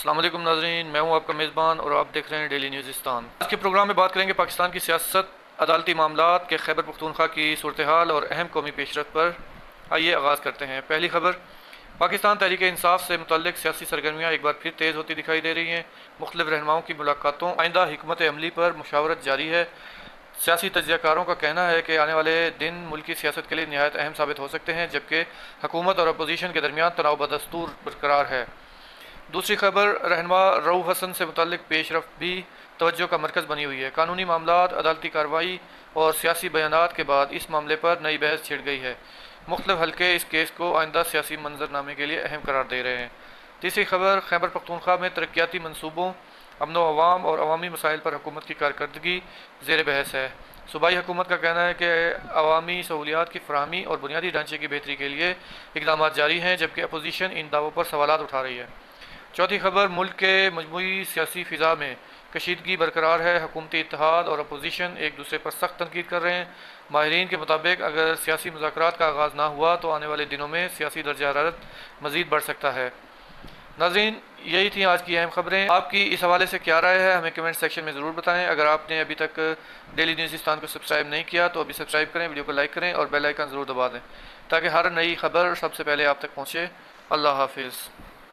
السلام علیکم ناظرین، میں ہوں آپ کا میزبان اور آپ دیکھ رہے ہیں ڈیلی نیوزستان۔ آج کے پروگرام میں بات کریں گے پاکستان کی سیاست، عدالتی معاملات کے خیبر پختونخوا کی صورتحال اور اہم قومی پیش رفت پر۔ آئیے آغاز کرتے ہیں۔ پہلی خبر، پاکستان تحریک انصاف سے متعلق سیاسی سرگرمیاں ایک بار پھر تیز ہوتی دکھائی دے رہی ہیں۔ مختلف رہنماؤں کی ملاقاتوں آئندہ حکمت عملی پر مشاورت جاری ہے۔ سیاسی تجزیہ کاروں کا کہنا ہے کہ آنے والے دن ملکی سیاست کے لیے نہایت اہم ثابت ہو سکتے ہیں، جبکہ حکومت اور اپوزیشن کے درمیان تناؤ بدستور برقرار ہے۔ دوسری خبر، رہنما رؤوف حسن سے متعلق پیش رفت بھی توجہ کا مرکز بنی ہوئی ہے۔ قانونی معاملات، عدالتی کارروائی اور سیاسی بیانات کے بعد اس معاملے پر نئی بحث چھڑ گئی ہے۔ مختلف حلقے اس کیس کو آئندہ سیاسی منظرنامے کے لیے اہم قرار دے رہے ہیں۔ تیسری خبر، خیبر پختونخوا میں ترقیاتی منصوبوں، امن و عوام اور عوامی مسائل پر حکومت کی کارکردگی زیر بحث ہے۔ صوبائی حکومت کا کہنا ہے کہ عوامی سہولیات کی فراہمی اور بنیادی ڈھانچے کی بہتری کے لیے اقدامات جاری ہیں، جبکہ اپوزیشن ان دعووں پر سوالات اٹھا رہی ہے۔ چوتھی خبر، ملک کے مجموعی سیاسی فضا میں کشیدگی برقرار ہے۔ حکومتی اتحاد اور اپوزیشن ایک دوسرے پر سخت تنقید کر رہے ہیں۔ ماہرین کے مطابق اگر سیاسی مذاکرات کا آغاز نہ ہوا تو آنے والے دنوں میں سیاسی درجہ حرارت مزید بڑھ سکتا ہے۔ ناظرین، یہی تھیں آج کی اہم خبریں۔ آپ کی اس حوالے سے کیا رائے ہے ہمیں کمنٹ سیکشن میں ضرور بتائیں۔ اگر آپ نے ابھی تک ڈیلی نیوزستان کو سبسکرائب نہیں کیا تو ابھی سبسکرائب کریں، ویڈیو کو لائک کریں اور بیل آئیکن ضرور دبا دیں تاکہ ہر نئی خبر سب سے پہلے آپ تک پہنچے۔ اللہ حافظ۔